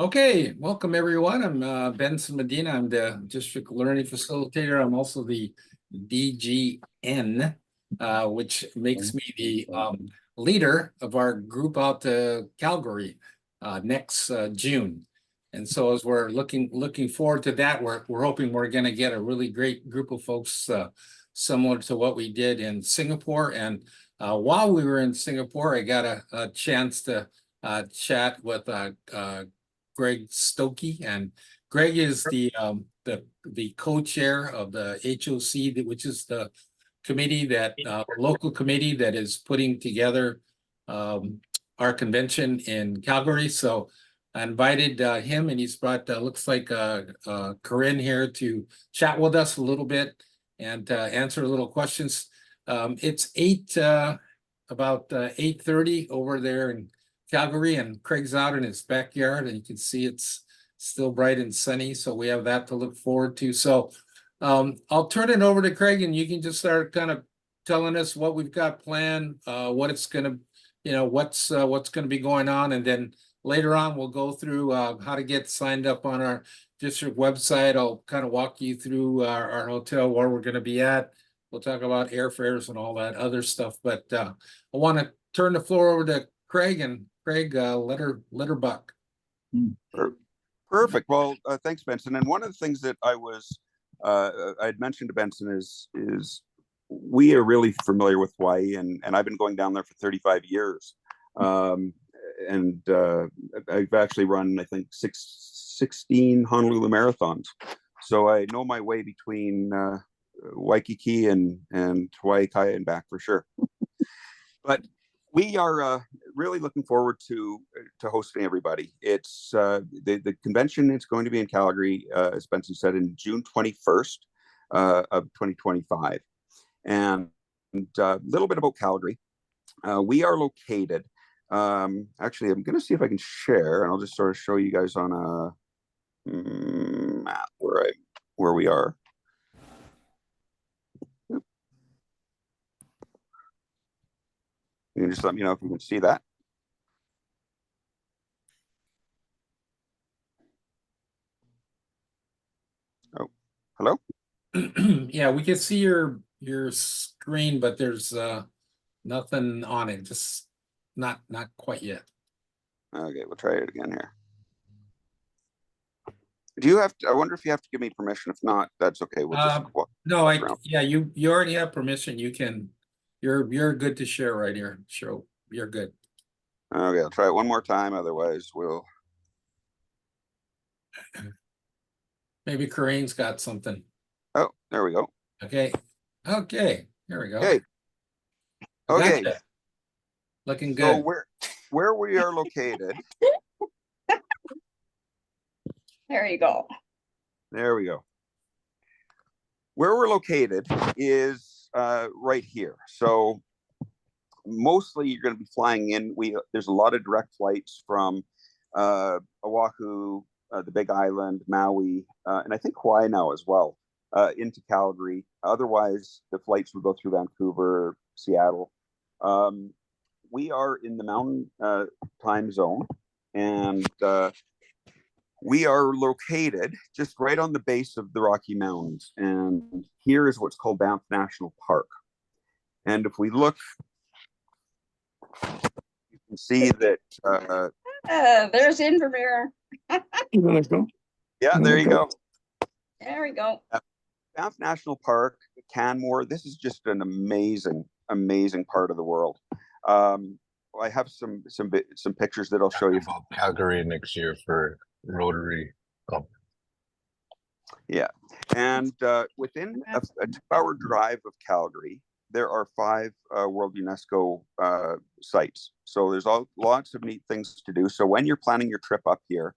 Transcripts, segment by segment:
Okay, welcome everyone. I'm Benson Medina. I'm the District Learning Facilitator. I'm also the DGN, which makes me the leader of our group out to Calgary next June. And so as we're looking forward to that, we're hoping we're going to get a really great group of folks similar to what we did in Singapore. And while we were in Singapore, I got a chance to chat with Greg Stokey, and Greg is the co-chair of the HOC, which is the committee that local committee that is putting together our convention in Calgary. So I invited him, and he's brought looks like Corinne here to chat with us a little bit and answer a little questions. It's about 8:30 over there in Calgary, and Craig's out in his backyard, and you can see it's still bright and sunny. So we have that to look forward to. So I'll turn it over to Craig, and you can just start kind of telling us what we've got planned, what it's going to, what's going to be going on. And then later on, we'll go through how to get signed up on our district website. I'll kind of walk you through our hotel, where we're going to be at. We'll talk about airfares and all that other stuff. But I want to turn the floor over to Craig, and Craig, let her buck. Perfect. Well, thanks, Benson. And one of the things that I had mentioned to Benson is we are really familiar with Hawaii, and I've been going down there for 35 years. And I've actually run, I think, 16 Honolulu marathons. So I know my way between Waikiki and Hawaii Kaya and back for sure. But we are really looking forward to hosting everybody. It's the convention is going to be in Calgary, as Benson said, in June 21st of 2025. And a little bit about Calgary. We are located. Actually, I'm going to see if I can share, and I'll just sort of show you guys on a map where we are. You can just let me know if you can see that. Oh, hello? Yeah, we can see your screen, but there's nothing on it. Just not quite yet. Okay, we'll try it again here. Do you have to? I wonder if you have to give me permission. If not, that's okay. We'll just no. Yeah, you already have permission. You can. You're good to share right here. Sure, you're good. Okay, I'll try it one more time. Otherwise, we'll. Maybe Corinne's got something. Oh, there we go. Okay. Here we go. Okay. Okay. Gotcha. Looking good. So where we are located. There you go. There we go. Where we're located is right here. So mostly you're going to be flying in. There's a lot of direct flights from Oahu, the Big Island, Maui, and I think Hawaii now as well, into Calgary. Otherwise, the flights would go through Vancouver, Seattle. We are in the Mountain Time Zone, and we are located just right on the base of the Rocky Mountains. And here is what's called Banff National Park. And if we look, you can see that. There's Invermere. Yeah, there you go. There we go. Banff National Park, Canmore. This is just an amazing part of the world. I have some pictures that I'll show you. About Calgary next year for Rotary Club. Yeah, and within a 2-hour drive of Calgary, there are 5 World UNESCO sites. So there's lots of neat things to do. So when you're planning your trip up here,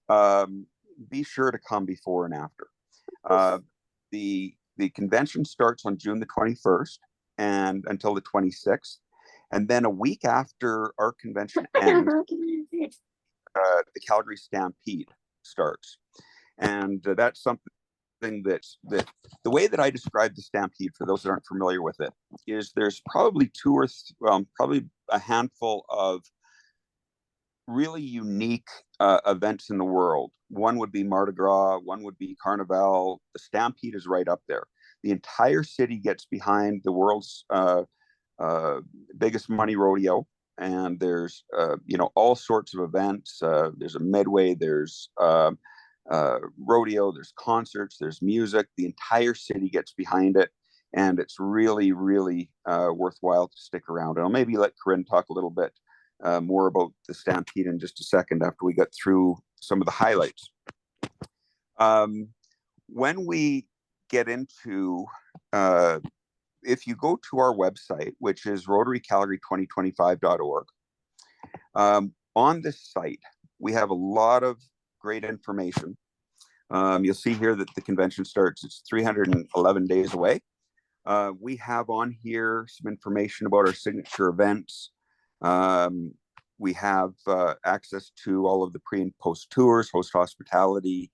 be sure to come before and after. The convention starts on June the 21st and until the 26th. And then a week after our convention ends, the Calgary Stampede starts. And that's something that the way that I describe the Stampede, for those that aren't familiar with it, is there's probably probably a handful of really unique events in the world. One would be Mardi Gras, one would be Carnival. The Stampede is right up there. The entire city gets behind the world's biggest money rodeo, and there's all sorts of events. There's a midway, there's rodeo, there's concerts, there's music. The entire city gets behind it, and it's really, really worthwhile to stick around. And I'll maybe let Corinne talk a little bit more about the Stampede in just a second after we get through some of the highlights. When we get into, if you go to our website, which is rotarycalgary2025.org, on this site, we have a lot of great information. You'll see here that the convention starts, it's 311 days away. We have on here some information about our signature events. We have access to all of the pre and post tours, host hospitality,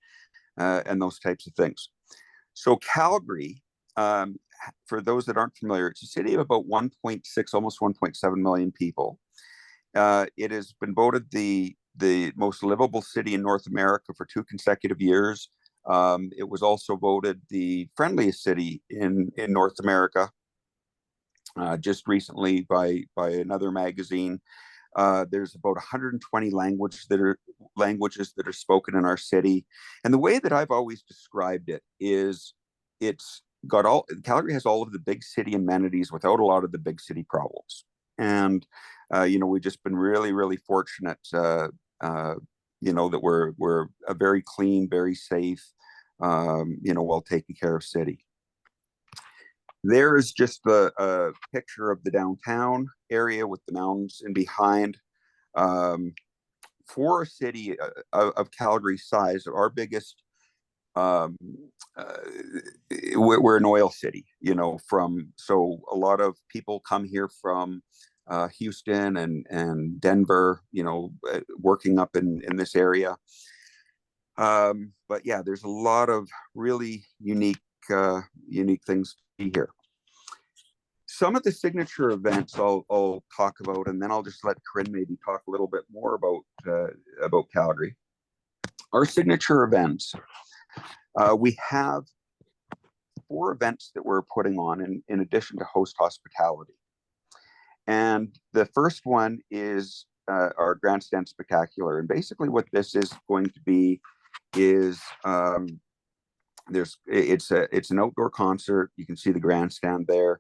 and those types of things. So Calgary, for those that aren't familiar, it's a city of about 1.6, almost 1.7 million people. It has been voted the most livable city in North America for 2 consecutive years. It was also voted the friendliest city in North America just recently by another magazine. There's about 120 languages that are spoken in our city. And the way that I've always described it is Calgary has all of the big city amenities without a lot of the big city problems. And, we've just been really, really fortunate, that we're a very clean, very safe, well taken care of city. There is just a picture of the downtown area with the mountains in behind. For a city of Calgary size, our biggest, we're an oil city, so a lot of people come here from Houston and Denver, working up in this area. But yeah, there's a lot of really unique things to see here. Some of the signature events I'll talk about, and then I'll just let Corinne maybe talk a little bit more about Calgary. Our signature events, we have 4 events that we're putting on in addition to host hospitality. And the first one is our Grandstand Spectacular. And basically what this is going to be is it's an outdoor concert. You can see the grandstand there.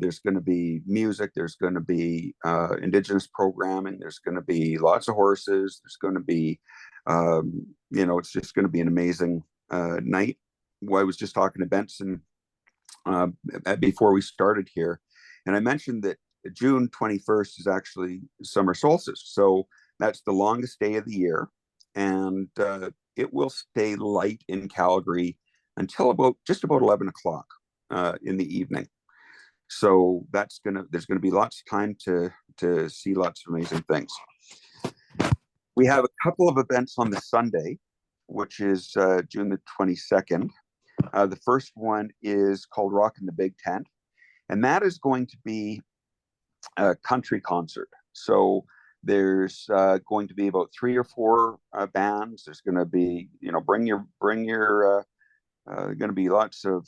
There's going to be music. There's going to be Indigenous programming. There's going to be lots of horses. There's going to be, it's just going to be an amazing night. Well, I was just talking to Benson before we started here, and I mentioned that June 21st is actually summer solstice. So that's the longest day of the year. And it will stay light in Calgary until just about 11 o'clock in the evening. So there's gonna be lots of time to see lots of amazing things. We have a couple of events on the Sunday, which is June the 22nd. The first one is called Rock in the Big Tent, and that is going to be a country concert. So there's going to be about 3 or 4 bands. There's going to be, bring your going to be lots of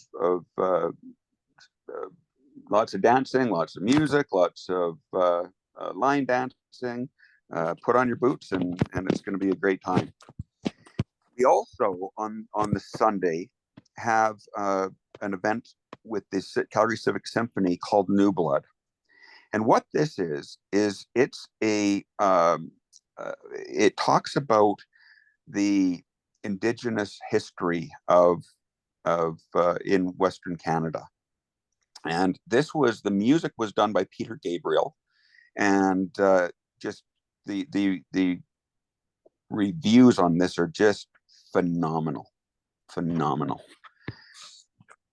dancing, lots of music, lots of line dancing. Put on your boots, and it's going to be a great time. We also on the Sunday have an event with the Calgary Civic Symphony called New Blood. And what this is it's it talks about the Indigenous history of in Western Canada. And the music was done by Peter Gabriel, and just the reviews on this are just phenomenal.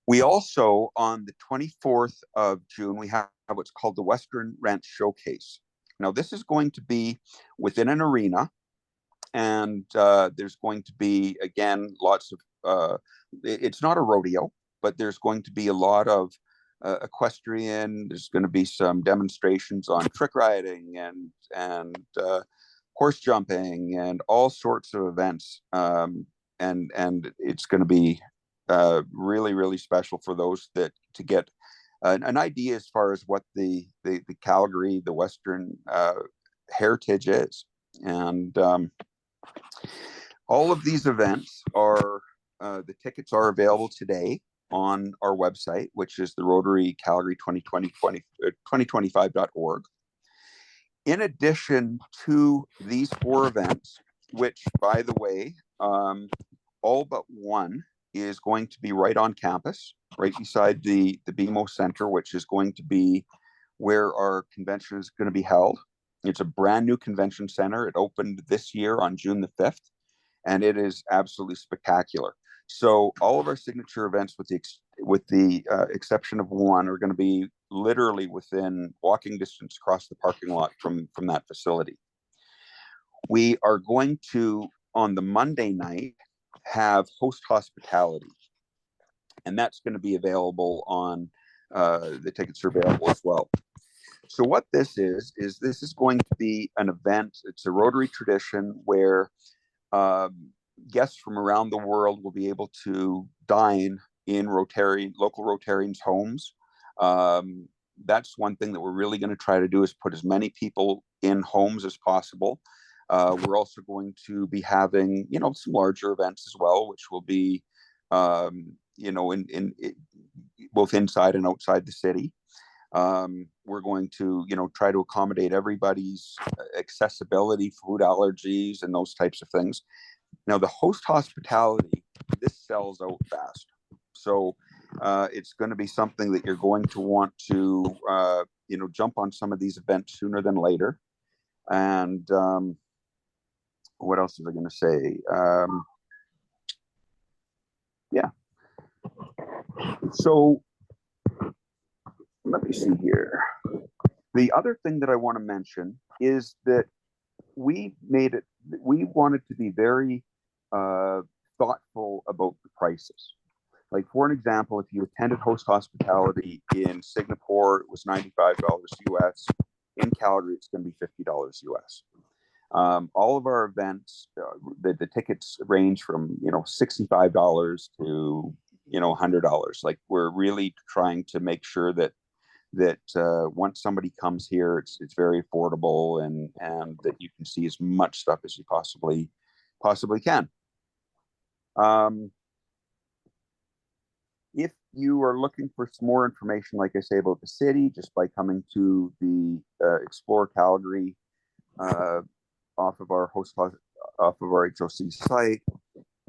We also, on the 24th of June, we have what's called the Western Ranch Showcase. Now, this is going to be within an arena, and there's going to be, again, lots of, it's not a rodeo, but there's going to be a lot of equestrian. There's going to be some demonstrations on trick riding and horse jumping and all sorts of events. And it's going to be really, really special for those that to get an idea as far as what the Calgary, the Western heritage is. And all of these events are, the tickets are available today on our website, which is the Rotary Calgary 2025.org. In addition to these 4 events, which, by the way, all but one is going to be right on campus, right beside the BMO Center, which is going to be where our convention is going to be held. It's a brand new convention center. It opened this year on June the 5th, and it is absolutely spectacular. So all of our signature events, with the exception of one, are going to be literally within walking distance across the parking lot from that facility. We are going to, on the Monday night, have host hospitality, and that's going to be available on the tickets are available as well. So what this is this is going to be an event. It's a Rotary tradition where guests from around the world will be able to dine in local Rotarians' homes. That's one thing that we're really going to try to do, is put as many people in homes as possible. We're also going to be having, some larger events as well, which will be, in both inside and outside the city. We're going to, try to accommodate everybody's accessibility, food allergies, and those types of things. Now, the host hospitality, this sells out fast. So it's going to be something that you're going to want to, jump on some of these events sooner than later. And what else was I going to say? Yeah. So let me see here. The other thing that I want to mention is that we wanted to be very thoughtful about the prices. Like, for an example, if you attended host hospitality in Singapore, it was $95 US. In Calgary, it's going to be $50 US. All of our events, the tickets range from $65 to $100. Like, we're really trying to make sure that once somebody comes here, it's very affordable, and that you can see as much stuff as you possibly can. If you are looking for some more information, like I say, about the city, just by coming to the Explore Calgary off of our HOC site,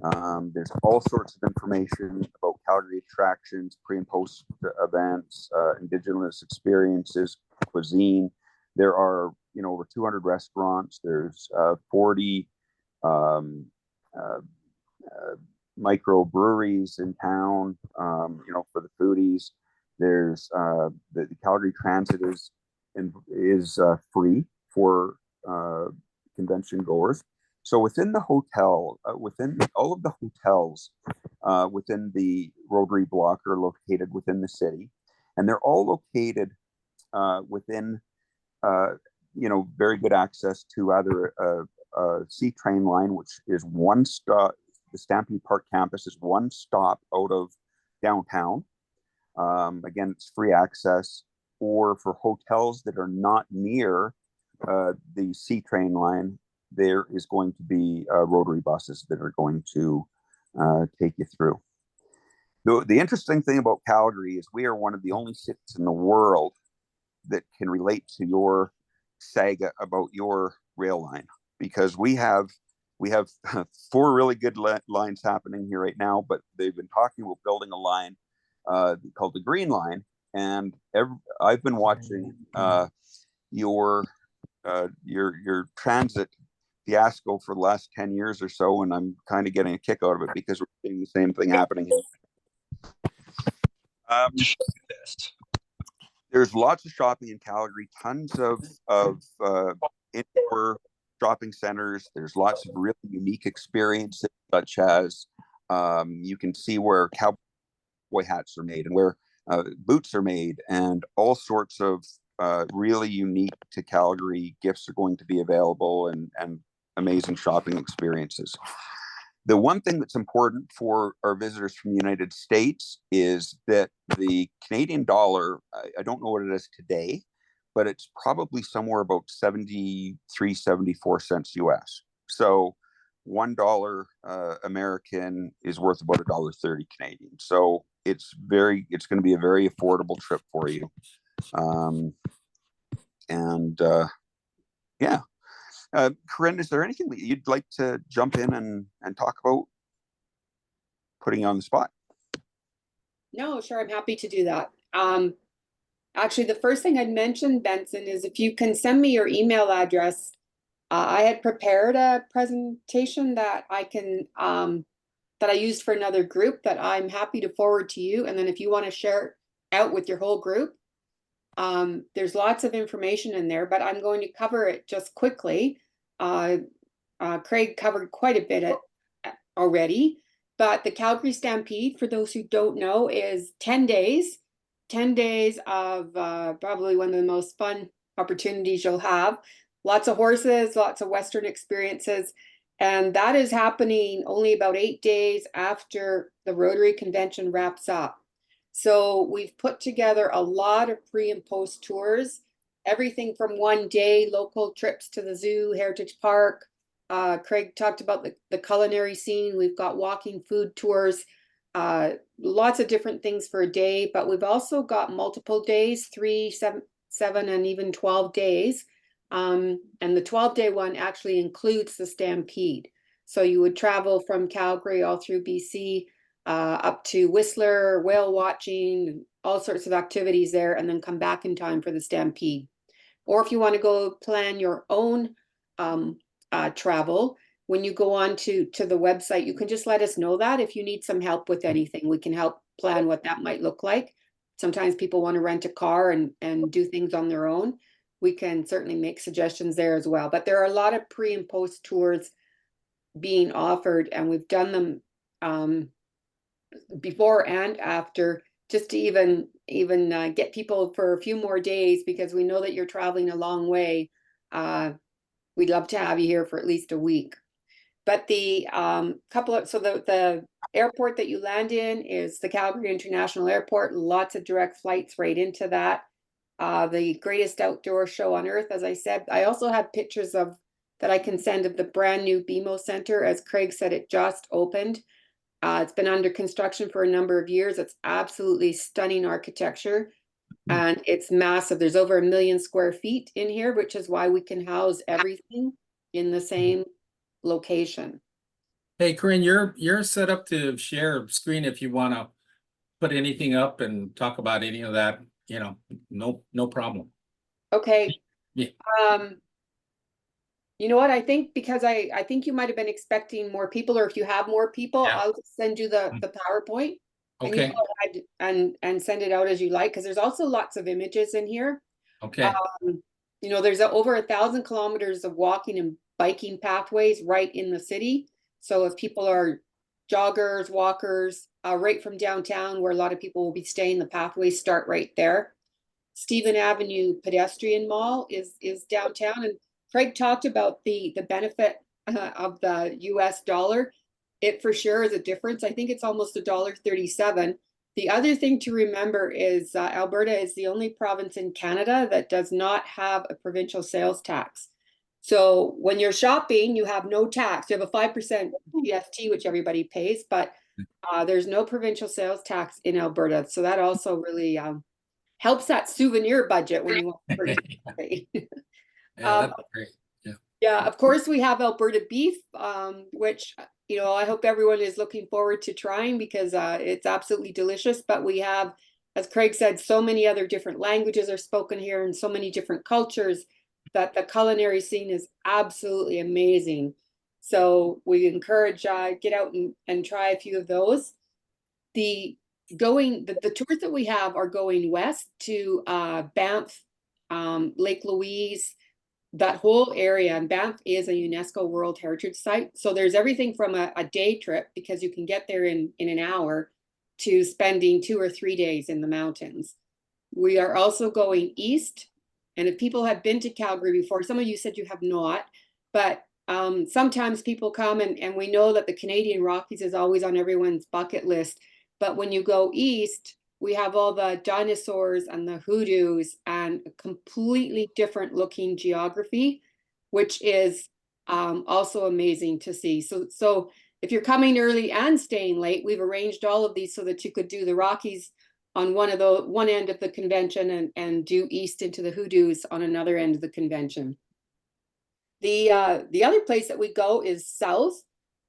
there's all sorts of information about Calgary attractions, pre and post events, Indigenous experiences, cuisine. There are over 200 restaurants. There's 40 micro breweries in town, for the foodies. There's the Calgary Transit is free for convention goers. So within the hotel, within all of the hotels within the Rotary block are located within the city, and they're all located within very good access to either a C train line, which is one stop. The Stampede Park campus is one stop out of downtown. Again, it's free access. Or for hotels that are not near the C train line, there is going to be Rotary buses that are going to take you through. The interesting thing about Calgary is we are one of the only cities in the world that can relate to your saga about your rail line, because we have 4 really good lines happening here right now, but they've been talking about building a line called the Green Line, and I've been watching your transit fiasco for the last 10 years or so, and I'm kind of getting a kick out of it because we're seeing the same thing happening here. There's lots of shopping in Calgary, tons of indoor shopping centers. There's lots of really unique experiences, such as you can see where cowboy hats are made and where boots are made, and all sorts of really unique to Calgary gifts are going to be available, and amazing shopping experiences. The one thing that's important for our visitors from the United States is that the Canadian dollar, I don't know what it is today, but it's probably somewhere about 73, 74 cents US. So $1 American is worth about $1.30 Canadian. So it's going to be a very affordable trip for you. Yeah. Corinne, is there anything that you'd like to jump in and talk about? Putting you on the spot. No, sure, I'm happy to do that. Actually, the first thing I'd mention, Benson, is if you can send me your email address. I had prepared a presentation that I can that I used for another group that I'm happy to forward to you. And then if you want to share it out with your whole group, there's lots of information in there, but I'm going to cover it just quickly. Craig covered quite a bit already, but the Calgary Stampede, for those who don't know, is 10 days. 10 days of probably one of the most fun opportunities you'll have. Lots of horses, lots of Western experiences. And that is happening only about 8 days after the Rotary Convention wraps up. So we've put together a lot of pre and post tours, everything from 1 day local trips to the zoo, Heritage Park. Craig talked about the culinary scene. We've got walking food tours, lots of different things for a day, but we've also got multiple days, 3, 7, and even 12 days. And the 12-day one actually includes the Stampede. So you would travel from Calgary all through BC, up to Whistler, whale watching, all sorts of activities there, and then come back in time for the Stampede. Or if you want to go plan your own travel, when you go on to the website, you can just let us know that if you need some help with anything. We can help plan what that might look like. Sometimes people want to rent a car and do things on their own. We can certainly make suggestions there as well. But there are a lot of pre and post tours being offered, and we've done them before and after, just to even get people for a few more days, because we know that you're traveling a long way. We'd love to have you here for at least a week. But the the airport that you land in is the Calgary International Airport. Lots of direct flights right into that. The greatest outdoor show on earth, as I said. I also have pictures that I can send of the brand new BMO Center. As Craig said, it just opened. It's been under construction for a number of years. It's absolutely stunning architecture, and it's massive. There's over 1 million square feet in here, which is why we can house everything in the same location. Hey, Corinne, you're set up to share screen if you want to put anything up and talk about any of that. No problem. Okay. Yeah. You know what? I think because I think you might have been expecting more people, or if you have more people, Yeah. I'll just send you the PowerPoint. Okay. And you go ahead and send it out as you like, because there's also lots of images in here. Okay. There's over 1,000 kilometers of walking and biking pathways right in the city. So if people are joggers, walkers, right from downtown, where a lot of people will be staying, the pathways start right there. Stephen Avenue Pedestrian Mall is downtown, and Craig talked about the benefit of the US dollar. It for sure is a difference. I think it's almost $1.37. The other thing to remember is Alberta is the only province in Canada that does not have a provincial sales tax. So when you're shopping, you have no tax. You have a 5% GST, which everybody pays, but there's no provincial sales tax in Alberta. So that also really helps that souvenir budget when you want to purchase something. Yeah, that's great. Yeah. Yeah, of course we have Alberta beef, which I hope everyone is looking forward to trying, because it's absolutely delicious. But we have, as Craig said, so many other different languages are spoken here and so many different cultures that the culinary scene is absolutely amazing. So we encourage get out and try a few of those. The tours that we have are going west to Banff, Lake Louise, that whole area. And Banff is a UNESCO World Heritage Site. So there's everything from a day trip, because you can get there in an hour, to spending 2 or 3 days in the mountains. We are also going east And if people have been to Calgary before, some of you said you have not, but sometimes people come and we know that the Canadian Rockies is always on everyone's bucket list. But when you go east, we have all the dinosaurs and the hoodoos and a completely different looking geography, which is also amazing to see. So if you're coming early and staying late, we've arranged all of these so that you could do the Rockies on one end of the convention and do east into the hoodoos on another end of the convention. The other place that we go is south,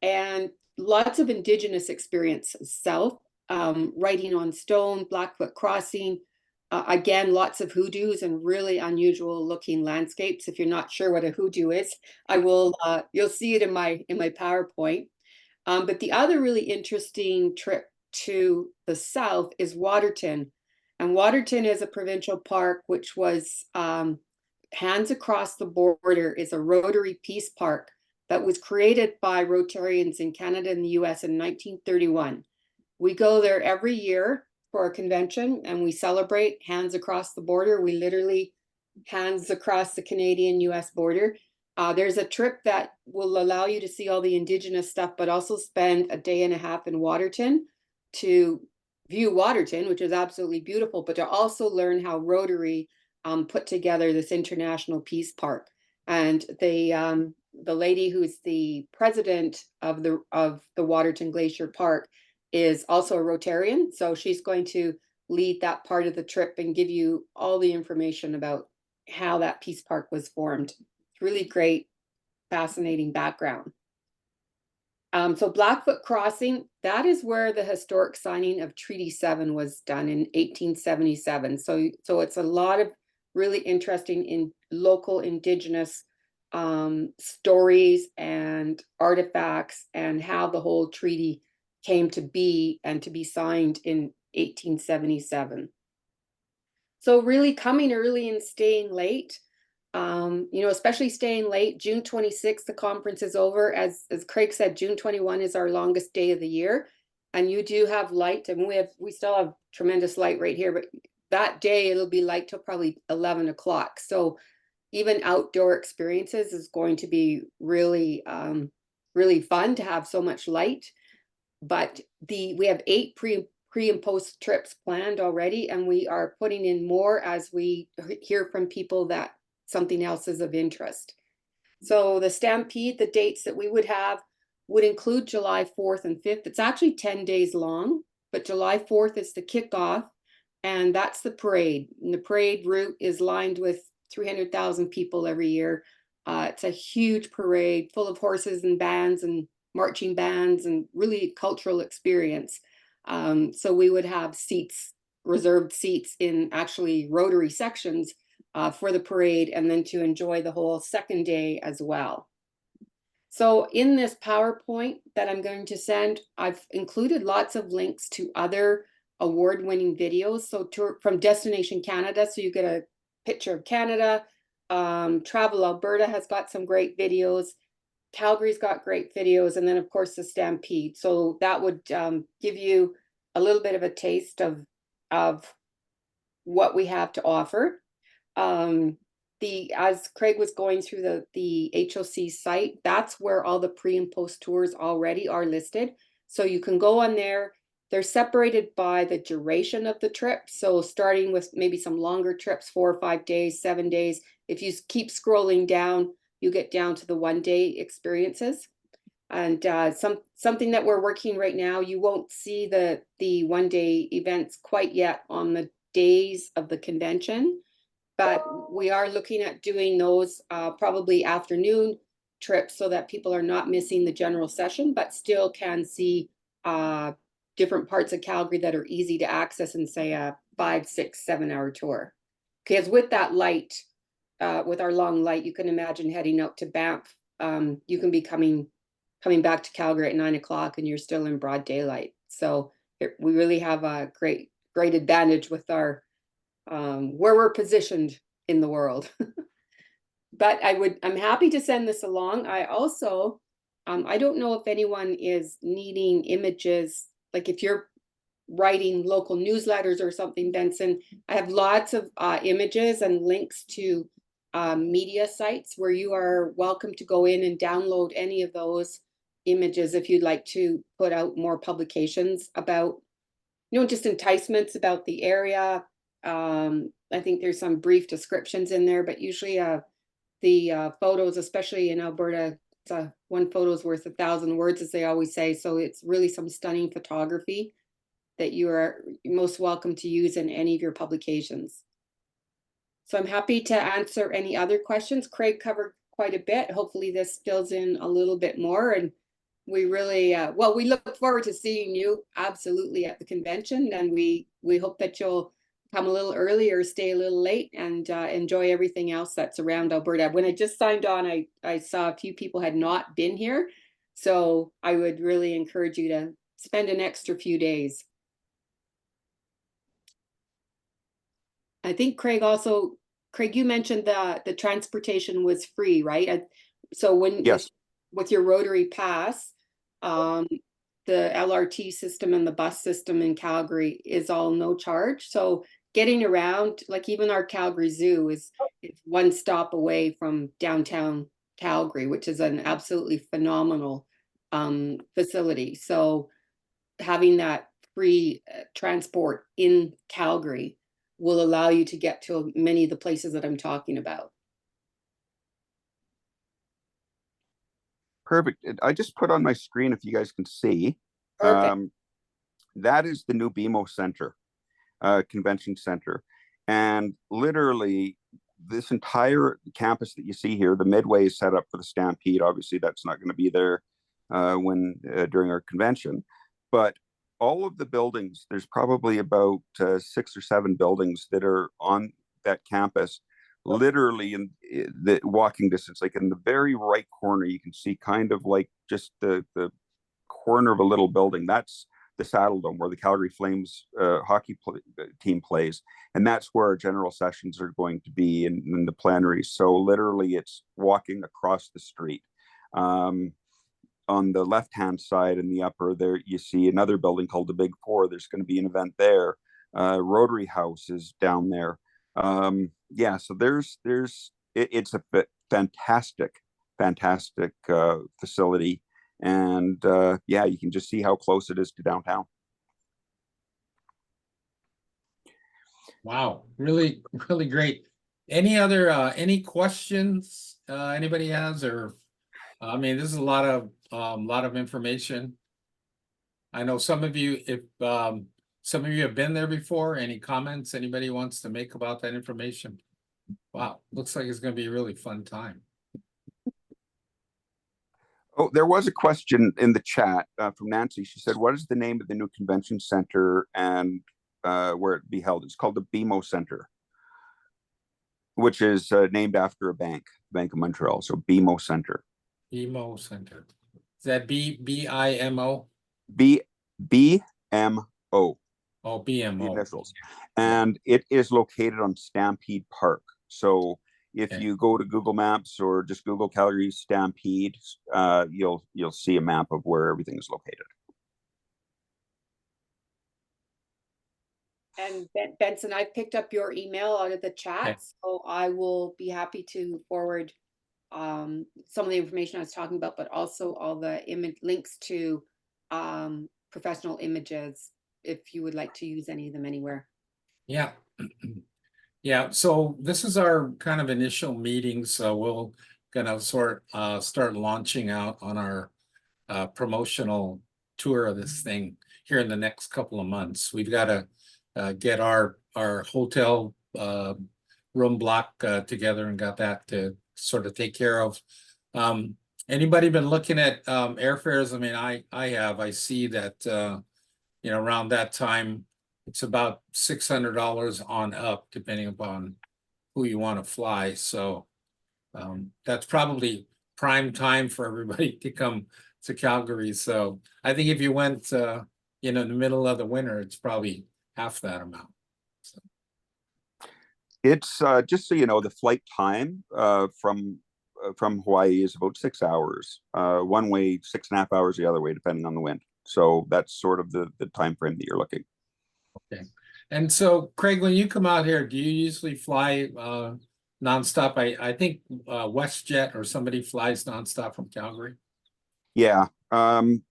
and lots of Indigenous experiences south. Writing on stone, Blackfoot Crossing, again, lots of hoodoos and really unusual looking landscapes. If you're not sure what a hoodoo is, you'll see it in my PowerPoint. But the other really interesting trip to the south is Waterton. And Waterton is a provincial park, which was hands across the border, is a Rotary Peace Park that was created by Rotarians in Canada and the US in 1931. We go there every year for a convention and we celebrate hands across the border. We literally hands across the Canadian-US border. There's a trip that will allow you to see all the Indigenous stuff, but also spend a day and a half in Waterton to view Waterton, which is absolutely beautiful, but to also learn how Rotary put together this international peace park. And the lady who's the president of the Waterton Glacier Park is also a Rotarian. So she's going to lead that part of the trip and give you all the information about how that peace park was formed. Really great, fascinating background. So Blackfoot Crossing, that is where the historic signing of Treaty 7 was done in 1877. So it's a lot of really interesting in local Indigenous stories and artifacts and how the whole treaty came to be and to be signed in 1877. So really coming early and staying late, especially staying late. June 26th, the conference is over. As Craig said, June 21 is our longest day of the year. And you do have light, and we still have tremendous light right here, but that day it'll be light till probably 11 o'clock. So even outdoor experiences is going to be really, really fun to have so much light. But we have 8 pre and post trips planned already, and we are putting in more as we hear from people that something else is of interest. So the Stampede, the dates that we would have would include July 4th and 5th. It's actually 10 days long, but July 4th is the kickoff, and that's the parade. And the parade route is lined with 300,000 people every year. It's a huge parade full of horses and bands and marching bands and really cultural experience. So we would have reserved seats in actually Rotary sections for the parade, and then to enjoy the whole second day as well. So in this PowerPoint that I'm going to send, I've included lots of links to other award-winning videos. So from Destination Canada, so you get a picture of Canada. Travel Alberta has got some great videos. Calgary's got great videos, and then of course the Stampede. So that would give you a little bit of a taste of what we have to offer. As Craig was going through the HOC site, that's where all the pre and post tours already are listed. So you can go on there. They're separated by the duration of the trip. So starting with maybe some longer trips, 4 or 5 days, 7 days. If you keep scrolling down, you get down to the 1-day experiences. And something that we're working right now, you won't see the 1-day events quite yet on the days of the convention, but we are looking at doing those probably afternoon trips so that people are not missing the general session, but still can see different parts of Calgary that are easy to access in, say, a 5, 6, 7-hour tour. Because with that light, with our long light, you can imagine heading out to Banff. You can be coming back to Calgary at 9 o'clock and you're still in broad daylight. So we really have a great advantage with our where we're positioned in the world. But I'm happy to send this along. I also, I don't know if anyone is needing images, like if you're writing local newsletters or something, Benson, I have lots of images and links to media sites where you are welcome to go in and download any of those images if you'd like to put out more publications about, just enticements about the area. I think there's some brief descriptions in there, but usually the photos, especially in Alberta, one photo is worth 1,000 words, as they always say. So it's really some stunning photography that you are most welcome to use in any of your publications. So I'm happy to answer any other questions. Craig covered quite a bit. Hopefully this fills in a little bit more. And we really, we look forward to seeing you absolutely at the convention. And we hope that you'll come a little early or stay a little late and enjoy everything else that's around Alberta. When I just signed on, I saw a few people had not been here. So I would really encourage you to spend an extra few days. I think Craig, you mentioned the transportation was free, right? So when Yes. with your Rotary Pass, the LRT system and the bus system in Calgary is all no charge. So getting around, like even our Calgary Zoo is one stop away from downtown Calgary, which is an absolutely phenomenal facility. So having that free transport in Calgary will allow you to get to many of the places that I'm talking about. Perfect. I just put on my screen, if you guys can see, Perfect. that is the new BMO Center, Convention Center. And literally this entire campus that you see here, the Midway is set up for the Stampede. Obviously that's not going to be there during our convention, but all of the buildings, there's probably about 6 or 7 buildings that are on that campus, literally in the walking distance. Like in the very right corner, you can see kind of like just the corner of a little building. That's the Saddle Dome where the Calgary Flames hockey team plays. And that's where our general sessions are going to be in the plenary. So literally it's walking across the street. On the left-hand side in the upper there, you see another building called the Big Four. There's going to be an event there. Rotary House is down there. Yeah, so it's a fantastic facility. And yeah, you can just see how close it is to downtown. Wow, really, really great. Any other any questions anybody has, or I mean, this is a lot of information. I know some of you, if some of you have been there before. Any comments anybody wants to make about that information? Wow, looks like it's going to be a really fun time. Oh, there was a question in the chat from Nancy. She said, what is the name of the new convention center and where it be held? It's called the BMO Center, which is named after a bank, Bank of Montreal. So BMO Center. BMO Center. Is that B-I-M-O? B-M-O. Oh, The BMO. initials. And it is located on Stampede Park. So if you go to Google Maps or just Google Calgary Stampede, you'll see a map of where everything is located. And Benson, I've picked up your email out of the chat, so I will be happy to forward some of the information I was talking about, but also all the links to professional images if you would like to use any of them anywhere. Yeah. Yeah, so this is our kind of initial meeting, so we'll gonna start launching out on our promotional tour of this thing here in the next couple of months. We've got to get our hotel room block together and got that to sort of take care of. Anybody been looking at airfares? I mean, I see that you know, around that time it's about $600 on up, depending upon who you want to fly. So that's probably prime time for everybody to come to Calgary. So I think if you went, you know, in the middle of the winter, it's probably half that amount. So. It's just so you know, the flight time from Hawaii is about 6 hours. One way, 6.5 hours the other way, depending on the wind. So that's sort of the time frame that you're looking. And so Craig, when you come out here, do you usually fly nonstop? I think WestJet or somebody flies nonstop from Calgary. Yeah,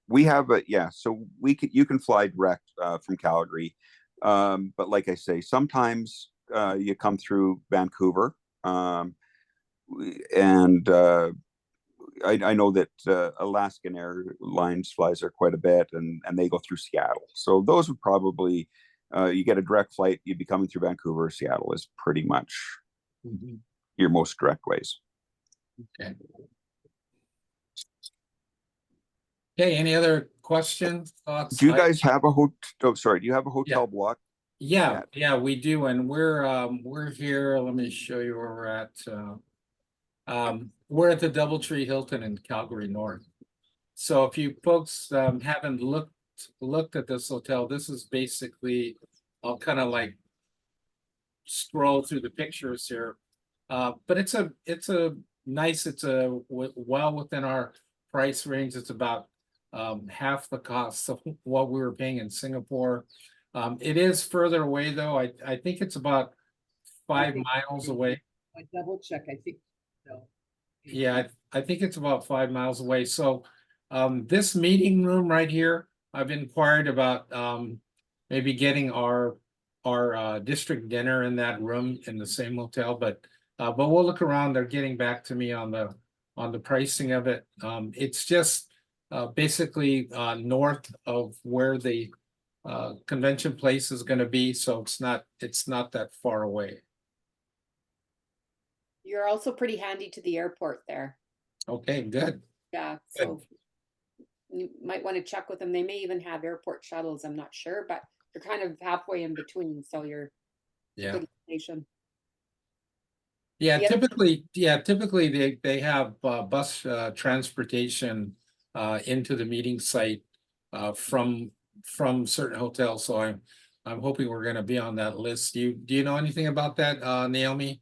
we have so you can fly direct from Calgary. But like I say, sometimes you come through Vancouver. And I know that Alaskan Airlines flies there quite a bit, and they go through Seattle. So those would probably you get a direct flight, you'd be coming through Vancouver. Seattle is pretty much your most direct ways. Okay. Okay, any other questions, thoughts? Do you guys have a hotel? Oh, sorry, do you have a hotel block? Yeah, we do, and we're here. Let me show you where we're at. We're at the Doubletree Hilton in Calgary North. So if you folks haven't looked at this hotel, this is basically, I'll kind of like scroll through the pictures here. But it's a nice, well within our price range. It's about half the cost of what we were paying in Singapore. It is further away though. I think it's about 5 miles away. I double check, I think so. Yeah, I think it's about 5 miles away. So this meeting room right here, I've inquired about maybe getting our district dinner in that room in the same hotel, but we'll look around. They're getting back to me on the pricing of it. It's just basically north of where the convention place is going to be, so it's not that far away. You're also pretty handy to the airport there. Okay, good. Yeah, so you might want to check with them. They may even have airport shuttles. I'm not sure, but you're kind of halfway in between, so you're good location. Yeah, The other- typically they have bus transportation into the meeting site from certain hotels. So I'm hoping we're going to be on that list. Do you know anything about that, Naomi?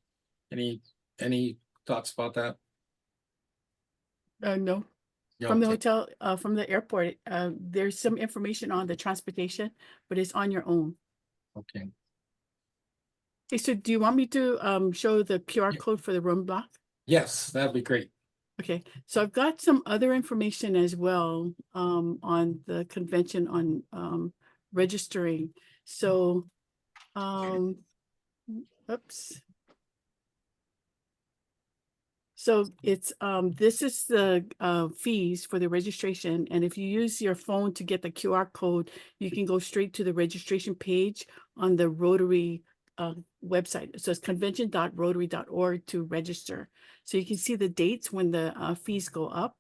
Any thoughts about that? No, Yeah, from the okay. hotel, from the airport, there's some information on the transportation, but it's on your own. Okay. Okay, so do you want me to show the QR code for the room block? Yes, that'd be great. Okay, so I've got some other information as well on the convention on registering. So, oops. So it's this is the fees for the registration, and if you use your phone to get the QR code, you can go straight to the registration page on the Rotary website. So it's convention.rotary.org to register. So you can see the dates when the fees go up.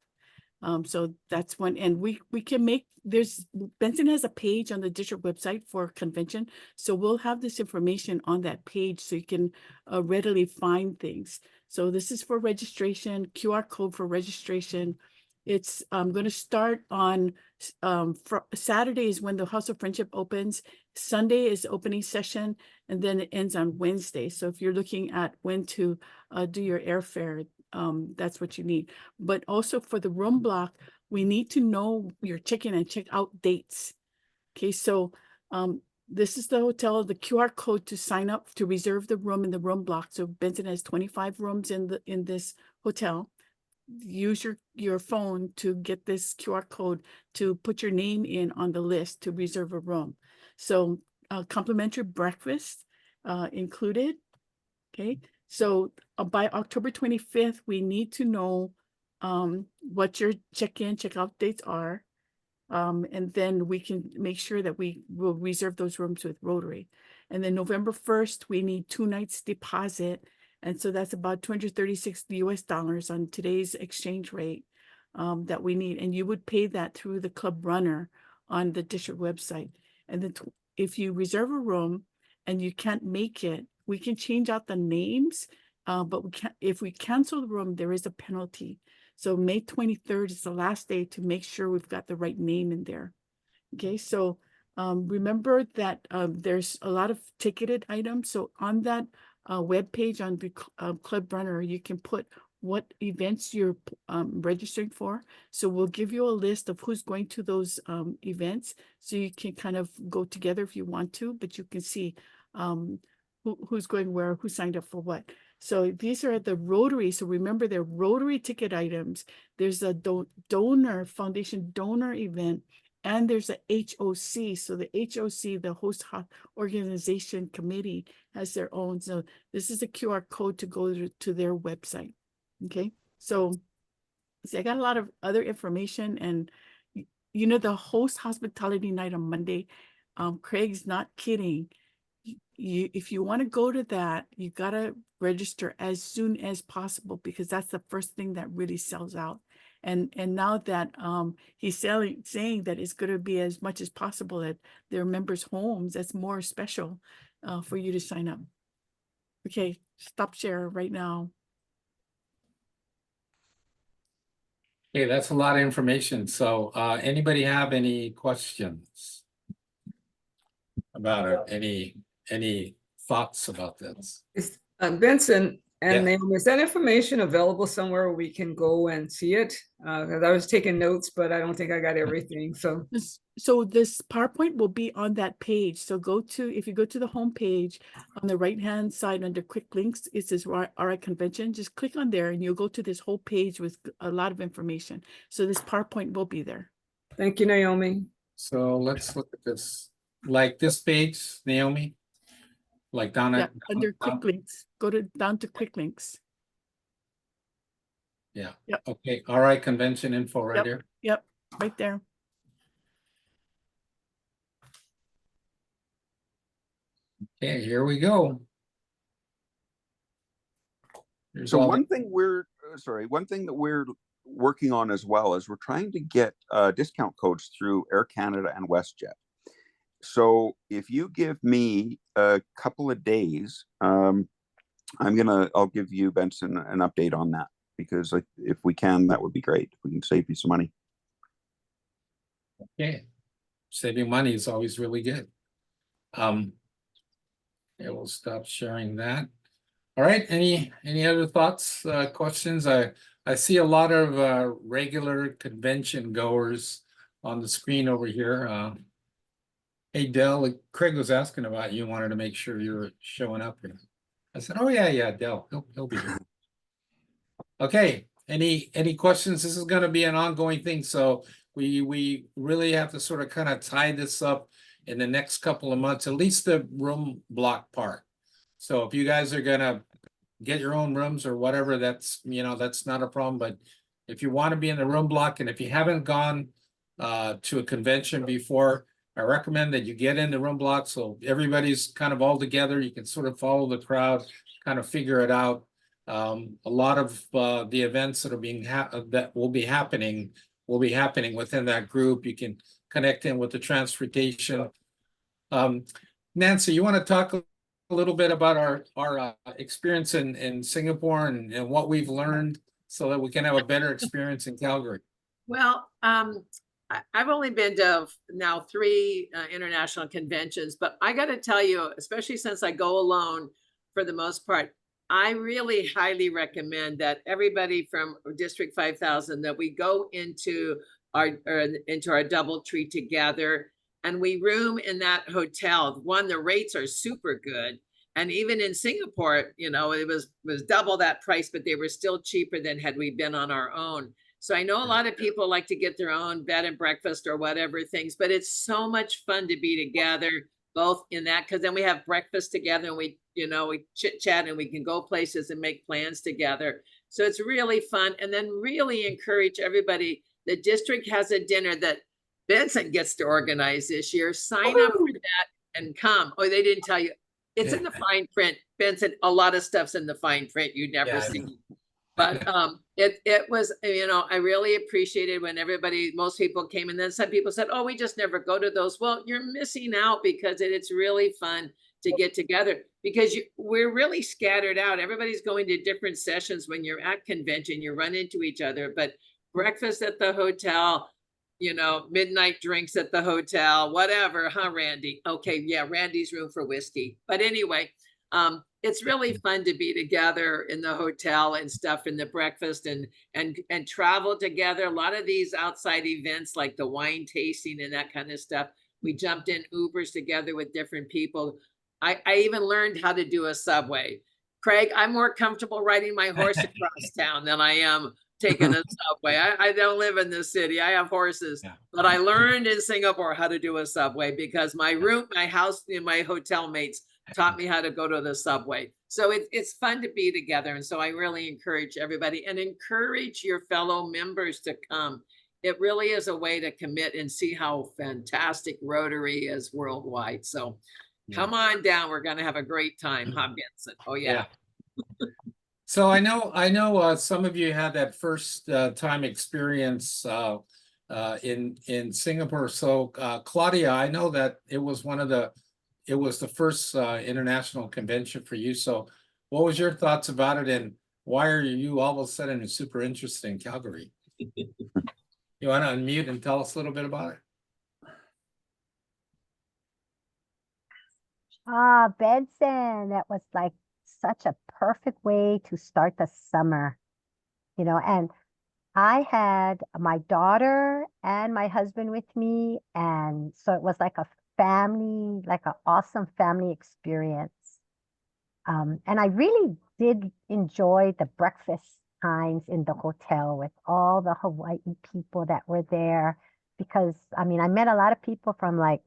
So that's one, and we can make, Benson has a page on the district website for convention. So we'll have this information on that page so you can readily find things. So this is for registration, QR code for registration. It's going to start on Saturday is when the House of Friendship opens. Sunday is opening session, and then it ends on Wednesday. So if you're looking at when to do your airfare, that's what you need. But also for the room block, we need to know your check-in and check-out dates. Okay, so this is the hotel, the QR code to sign up to reserve the room in the room block. So Benson has 25 rooms in this hotel. Use your phone to get this QR code to put your name in on the list to reserve a room. So complimentary breakfast included. Okay, so by October 25th, we need to know what your check-in, check-out dates are. And then we can make sure that we will reserve those rooms with Rotary. And then November 1st, we need 2 nights deposit. And so that's about $236 US on today's exchange rate that we need. And you would pay that through the club runner on the district website. And then if you reserve a room and you can't make it, we can change out the names, but we can't, if we cancel the room, there is a penalty. So May 23rd is the last day to make sure we've got the right name in there. Okay, so remember that there's a lot of ticketed items. So on that web page on the Club Runner, you can put what events you're registering for. So we'll give you a list of who's going to those events, so you can kind of go together if you want to, but you can see who's going where, who signed up for what. So these are the Rotary. So remember, they're Rotary ticket items. There's a donor foundation donor event, and there's a HOC. So the HOC, the host organization committee, has their own. So this is a QR code to go to their website. Okay. So see, I got a lot of other information, and you know, the host hospitality night on Monday, Craig's not kidding. If you want to go to that, you gotta register as soon as possible, because that's the first thing that really sells out. And now that he's saying that it's going to be as much as possible at their members' homes, that's more special for you to sign up. Okay, stop share right now. Okay, that's a lot of information. So anybody have any questions about it? Any thoughts about this? Is Benson Yeah. and Naomi, is that information available somewhere where we can go and see it? Because I was taking notes, but I don't think I got everything. So So this PowerPoint will be on that page. So if you go to the home page on the right-hand side under quick links, it says RI Convention. Just click on there and you'll go to this whole page with a lot of information. So this PowerPoint will be there. thank you, Naomi. So let's look at this, like this page, Naomi, like down Yeah, at under quick links, go down to quick links. Yeah. Yep. Okay. All right. Convention info right here. Yep, right there. Okay, here we go. Here's So all one thing that we're working on as well is we're trying to get discount codes through Air Canada and WestJet. So if you give me a couple of days, I'll give you, Benson, an update on that, because if we can, that would be great. If we can save you some money. Okay. Saving money is always really good. Yeah, we'll stop sharing that. All right. Any other thoughts, questions? I see a lot of regular convention goers on the screen over here. Hey, Dell, Craig was asking about you, wanted to make sure you were showing up here. I said, oh yeah, Dell, he'll be here. Okay, any questions? This is going to be an ongoing thing, so we really have to sort of kind of tie this up in the next couple of months, at least the room block part. So if you guys are gonna get your own rooms or whatever, that's not a problem. But if you want to be in the room block, and if you haven't gone to a convention before, I recommend that you get in the room block so everybody's kind of all together. You can sort of follow the crowd, kind of figure it out. A lot of the events that are that will be happening within that group. You can connect in with the transportation. Nancy, you want to talk a little bit about our experience in Singapore and what we've learned so that we can have a better experience in Calgary? Well, I've only been to now 3 international conventions, but I got to tell you, especially since I go alone for the most part, I really highly recommend that everybody from District 5000 that we go into our DoubleTree together, and we room in that hotel. One, the rates are super good, and even in Singapore, it was double that price, but they were still cheaper than had we been on our own. So I know a lot of people like to get their own bed and breakfast or whatever things, but it's so much fun to be together, both in that, because then we have breakfast together and we chit chat and we can go places and make plans together. So it's really fun. And then really encourage everybody. The district has a dinner that Benson gets to organize this year. Sign up for that and come. Oh, they didn't tell you. It's in the fine print. Benson, a lot of stuff's in the fine print you'd never see. But it was, I really appreciated when most people came, and then some people said, oh, we just never go to those. Well, you're missing out, because it's really fun to get together, because we're really scattered out. Everybody's going to different sessions. When you're at convention, you run into each other, but breakfast at the hotel, midnight drinks at the hotel, whatever, huh, Randy? Okay, yeah, Randy's room for whiskey. But anyway, it's really fun to be together in the hotel and stuff, in the breakfast and travel together. A lot of these outside events like the wine tasting and that kind of stuff, we jumped in Ubers together with different people. I even learned how to do a subway. Craig, I'm more comfortable riding my horse across town than I am taking a subway. I don't live in the city. I have horses, Yeah. but I learned in Singapore how to do a subway because my house, and my hotel mates taught me how to go to the subway. So it's fun to be together. And so I really encourage everybody and encourage your fellow members to come. It really is a way to commit and see how fantastic Rotary is worldwide. So come on down. We're going to have a great time, huh, Vincent? Oh, yeah. So I know some of you had that first time experience in Singapore. So Claudia, I know that it was the first international convention for you. So what was your thoughts about it, and why are you all of a sudden super interested in Calgary? You want to unmute and tell us a little bit about it? Benson, that was like such a perfect way to start the summer, and I had my daughter and my husband with me, and so it was like a family, like an awesome family experience. And I really did enjoy the breakfast times in the hotel with all the Hawaii people that were there, because I mean, I met a lot of people from like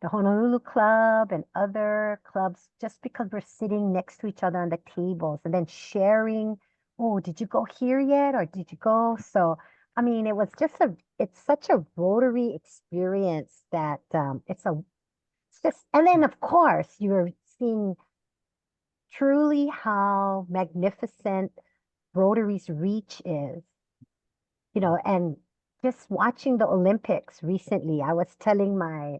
the Honolulu Club and other clubs just because we're sitting next to each other on the tables and then sharing, oh, did you go here yet? Or did you go? So, I mean, it's such a Rotary experience that and then of course you're seeing truly how magnificent Rotary's reach is, and just watching the Olympics recently, I was telling my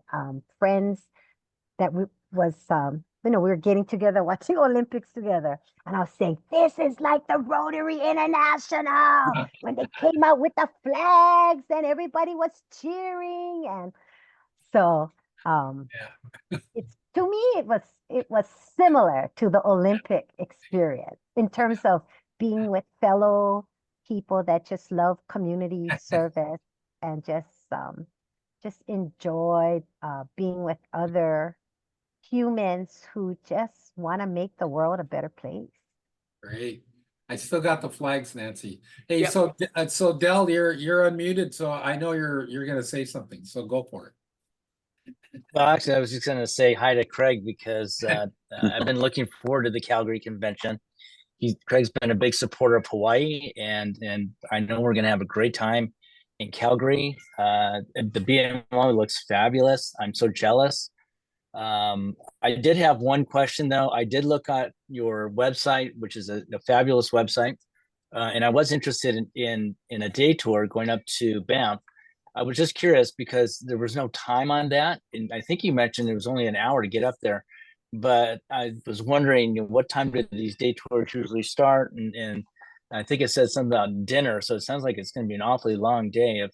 friends that we were getting together watching Olympics together, and I was saying, this is like the Rotary International when they came out with the flags and everybody was cheering, and so it's to me it was similar to the Olympic experience in terms of being with fellow people that just love community service and just enjoy being with other humans who just want to make the world a better place. Great. I still got the flags, Nancy. Hey, Yep. so Del, you're unmuted, so I know you're gonna say something, so go for it. Well, actually, I was just going to say hi to Craig because I've been looking forward to the Calgary convention. Craig's been a big supporter of Hawaii, and I know we're going to have a great time in Calgary. The BMO looks fabulous. I'm so jealous. I did have one question though. I did look at your website, which is a fabulous website, and I was interested in a day tour going up to Banff. I was just curious because there was no time on that, and I think you mentioned it was only an hour to get up there. But I was wondering, what time did these day tours usually start? And I think it said something about dinner, so it sounds like it's going to be an awfully long day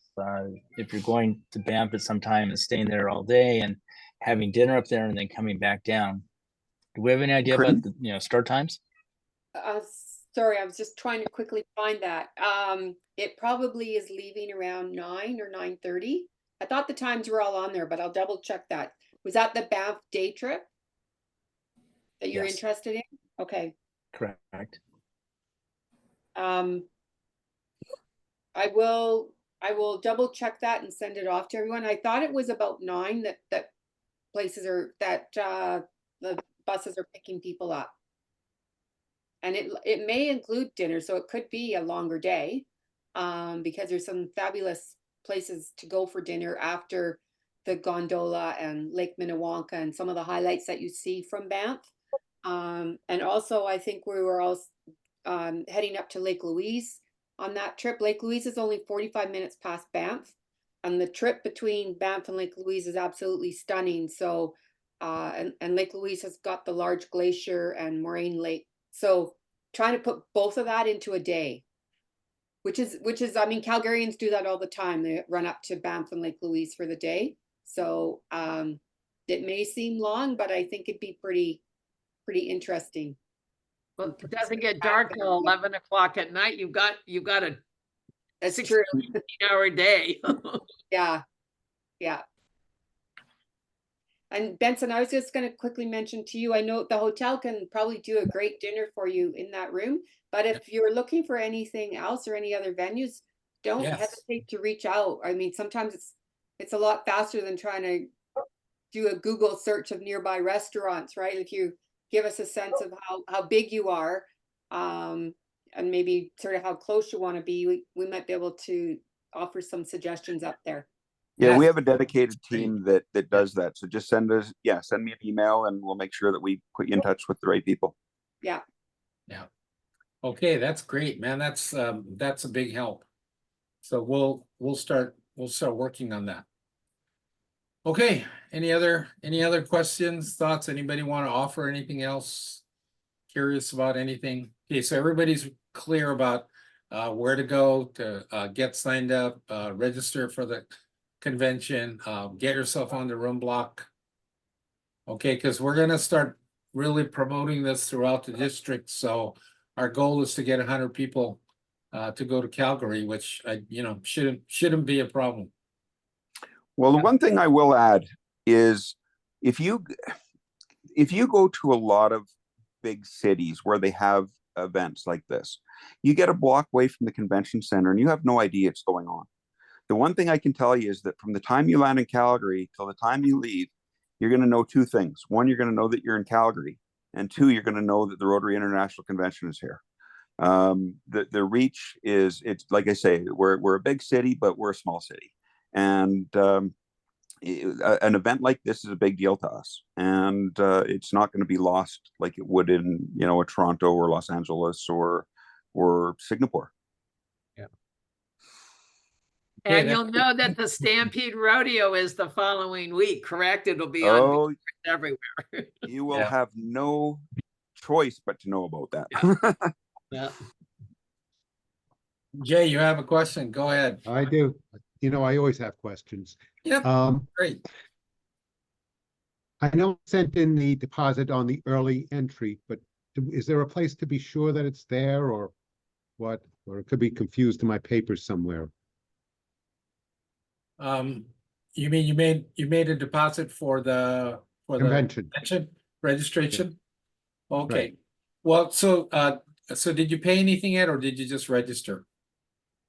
if you're going to Banff at some time and staying there all day and having dinner up there and then coming back down. Do we have any idea about the start times? Sorry, I was just trying to quickly find that. It probably is leaving around 9 or 9:30. I thought the times were all on there, but I'll double check that. Was that the Banff day trip that you're Yes. interested in? Okay. Correct. I will double check that and send it off to everyone. I thought it was about 9 that places are the buses are picking people up. And it may include dinner, so it could be a longer day, because there's some fabulous places to go for dinner after the gondola and Lake Minnewanka and some of the highlights that you see from Banff. And also, I think we were also heading up to Lake Louise on that trip. Lake Louise is only 45 minutes past Banff, and the trip between Banff and Lake Louise is absolutely stunning. So, and Lake Louise has got the large glacier and moraine lake. So trying to put both of that into a day, which is, I mean, Calgarians do that all the time. They run up to Banff and Lake Louise for the day. So it may seem long, but I think it'd be pretty interesting. Well, it doesn't get dark till 11 o'clock at night. You've got a That's 16 true. hour day. Yeah, yeah. And Benson, I was just going to quickly mention to you, I know the hotel can probably do a great dinner for you in that room, but if you're looking for anything else or any other venues, don't Yes. hesitate to reach out. I mean, sometimes it's a lot faster than trying to do a Google search of nearby restaurants, right? If you give us a sense of how big you are, and maybe sort of how close you want to be, we might be able to offer some suggestions up there. Yeah, we Yes. have a dedicated team that does that. So just send me an email and we'll make sure that we put you in touch with the right people. Yeah. Yeah. Okay, that's great, man. That's a big help. So we'll start working on that. Okay, any other questions, thoughts? Anybody want to offer anything else? Curious about anything? Okay, so everybody's clear about where to go to get signed up, register for the convention, get yourself on the room block. Okay, because we're gonna start really promoting this throughout the district. So our goal is to get 100 people to go to Calgary, which shouldn't be a problem. Well, the one thing I will add is if you go to a lot of big cities where they have events like this, you get a block away from the convention center and you have no idea it's going on. The one thing I can tell you is that from the time you land in Calgary till the time you leave, you're going to know two things. One, you're going to know that you're in Calgary, and two, you're going to know that the Rotary International Convention is here. The reach it's like I say, we're a big city, but we're a small city, and an event like this is a big deal to us, and it's not going to be lost like it would in a Toronto or Los Angeles or Singapore. And you'll know that the Stampede Rodeo is the following week, correct? It'll be on everywhere. You will have no choice but to know about that. Yeah. Jay, you have a question? Go ahead. I do. I always have questions. Yep. Great. I know I sent in the deposit on the early entry, but is there a place to be sure that it's there, or what? Or it could be confused in my papers somewhere. You mean you made a deposit for the Convention registration? Okay. Right. Well, so did you pay anything yet, or did you just register?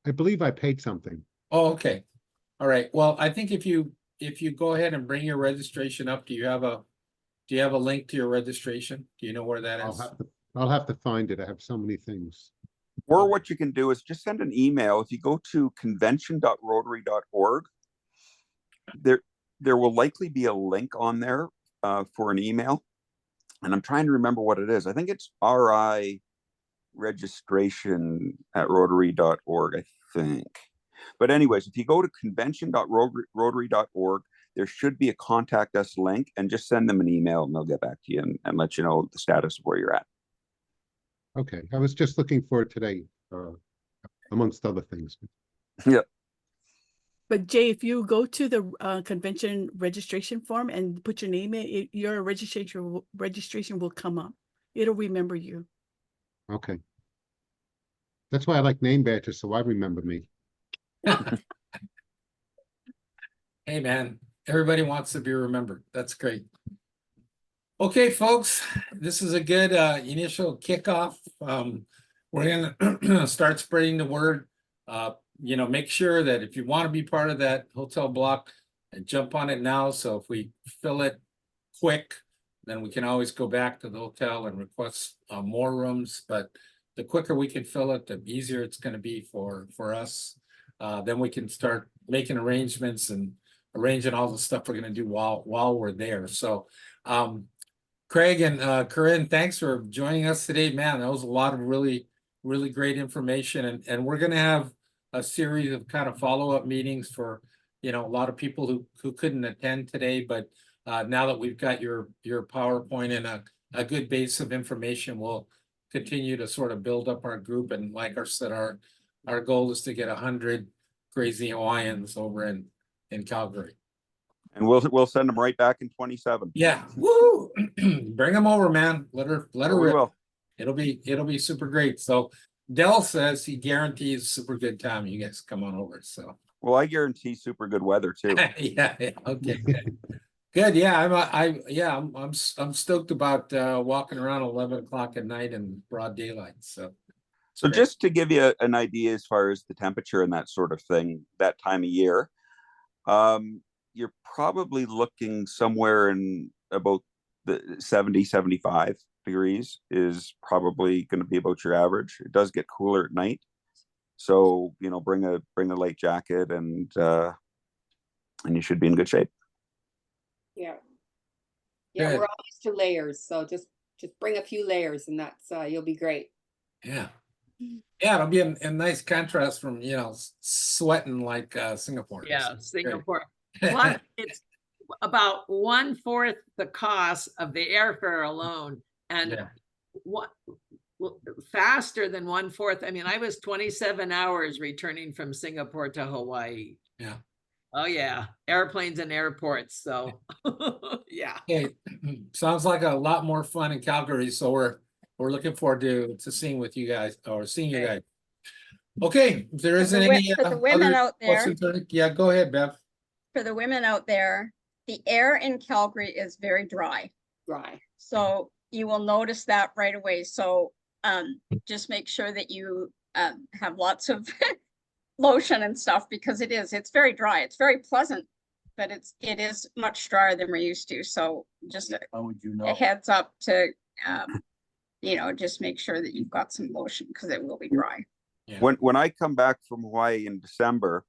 I believe I paid something. Oh, okay. All right. Well, I think if you go ahead and bring your registration up, do you have a link to your registration? Do you know where that is? I'll have to find it. I have so many things. Or what you can do is just send an email. If you go to convention.rotary.org, there will likely be a link on there for an email. And I'm trying to remember what it is. I think it's RI registration at rotary.org, I think. But anyways, if you go to convention.rotary.org, there should be a contact us link, and just send them an email and they'll get back to you and let you know the status of where you're at. Okay. I was just looking for it today, amongst other things. Yeah. But Jay, if you go to the convention registration form and put your name in, your registration will come up. It'll remember you. Okay. That's why I like name badges, so I remember me. Hey, man, everybody wants to be remembered. That's great. Okay, folks, this is a good initial kickoff. We're gonna start spreading the word. Make sure that if you want to be part of that hotel block, jump on it now. So if we fill it quick, then we can always go back to the hotel and request more rooms. But the quicker we can fill it, the easier it's going to be for us. Then we can start making arrangements and arranging all the stuff we're going to do while we're there. So Craig and Corinne, thanks for joining us today. Man, that was a lot of really, really great information. And we're going to have a series of kind of follow-up meetings for, a lot of people who couldn't attend today. But now that we've got your PowerPoint and a good base of information, we'll continue to sort of build up our group. And like I said, our goal is to get 100 crazy Hawaiians over in Calgary. And we'll send them right back in 27. Yeah. Woo! Bring them over, man. Let her We rip. will. it'll be super great. So Dell says he guarantees super good time. You guys come on over. So Well, I guarantee super good weather too. yeah, okay, good. Yeah, I'm stoked about walking around 11 o'clock at night in broad daylight. So great. Just to give you an idea as far as the temperature and that sort of thing, that time of year, you're probably looking somewhere in about the 70, 75 degrees is probably going to be about your average. It does get cooler at night. So, bring a light jacket and you should be in good shape. Yeah. Good. We're all used to layers, so just bring a few layers and that's you'll be great. Yeah, it'll be a nice contrast from sweating like Singapore. Yeah, Singapore. Plus, it's about 1/4 the cost of the airfare alone, and what faster than 1/4. I mean, I was 27 hours returning from Singapore to Hawaii. Yeah. Oh yeah, airplanes and airports. So yeah. Okay, sounds like a lot more fun in Calgary. So we're looking forward to seeing you guys. Okay, if there isn't any For the women other out there, questions, yeah, go ahead, Bev. for the women out there, the air in Calgary is very dry. So you will notice that right away. So just make sure that you have lots of lotion and stuff, because it's very dry. It's very pleasant, but it is much drier than we're used to. So just How would you know? a heads up to just make sure that you've got some lotion, because it will be dry. Yeah. When I come back from Hawaii in December,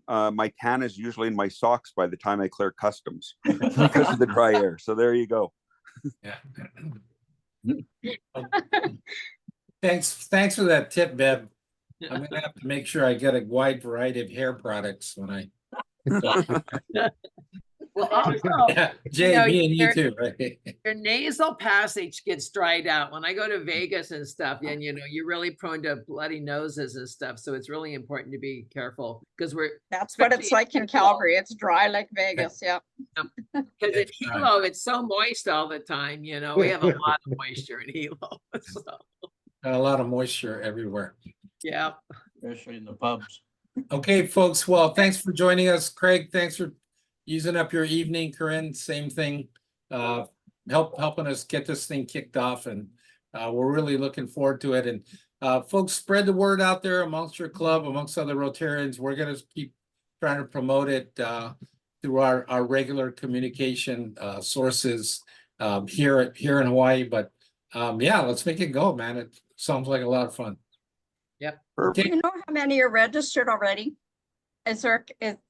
my tan is usually in my socks by the time I clear customs because of the dry air. So there you go. Yeah. Thanks for that tip, Bev. I'm gonna have to make sure I get a wide variety of hair products when I. Well, also, Yeah, Jay, me and you too, right? your nasal passage gets dried out. When I go to Vegas and stuff, and you're really prone to bloody noses and stuff. So it's really important to be careful, because That's what it's like in Calgary. It's dry like Vegas. Yeah. Because in Hilo, it's so moist all the time. We have a lot of moisture in Hilo. So, A lot of moisture everywhere. yeah. Especially in the pubs. Okay, folks. Well, thanks for joining us, Craig. Thanks for using up your evening. Corinne, same thing. Helping us get this thing kicked off, and we're really looking forward to it. And folks, spread the word out there amongst your club, amongst other Rotarians. We're going to keep trying to promote it through our regular communication sources here in Hawaii. But yeah, let's make it go, man. It sounds like a lot of fun. Yep. Do you know how many are registered already? Is there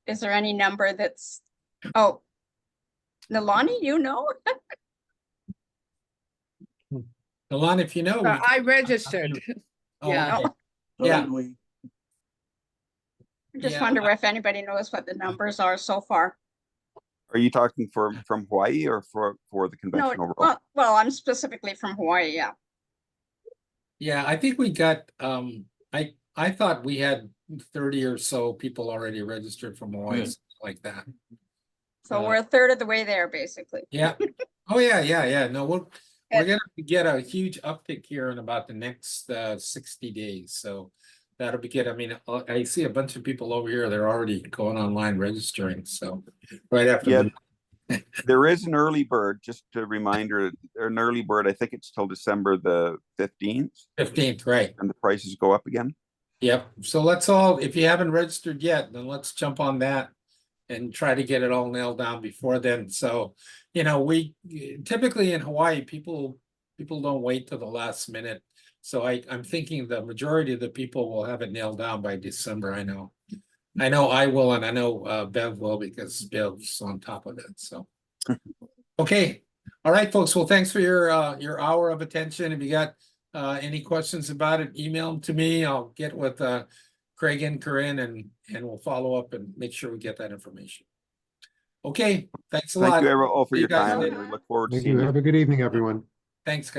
any number that's? Oh, Nalani, you know? Alon, if you know. I registered. Oh, Yeah. okay. So Yeah. did we. I just Yeah. wonder if anybody knows what the numbers are so far. Are you talking from Hawaii or for the convention No, overall? well, I'm specifically from Hawaii. Yeah. Yeah, I think we got, I thought we had 30 or so people already registered from Hawaii, Good. something like that. So we're a third of the way there, basically. Yeah. Oh, yeah. No, we're Good. gonna get a huge uptick here in about the next 60 days. So that'll be good. I mean, I see a bunch of people over here. They're already going online registering. So right after. Yeah. There is an early bird, just a reminder, an early bird. I think it's till December the 15th. 15th, right. And the prices go up again. Yep. So let's all, if you haven't registered yet, then let's jump on that and try to get it all nailed down before then. So, we typically in Hawaii, people don't wait till the last minute. So I'm thinking the majority of the people will have it nailed down by December. I know I will, and I know Bev will, because Bev's on top of it. So, okay. All right, folks. Well, thanks for your hour of attention. If you got any questions about it, email them to me. I'll get with Craig and Corinne, and we'll follow up and make sure we get that information. Okay, thanks a lot. Thank you all for See your you guys time. later. We look forward to Thank seeing you. you. Have a good evening, everyone. Thanks, guys.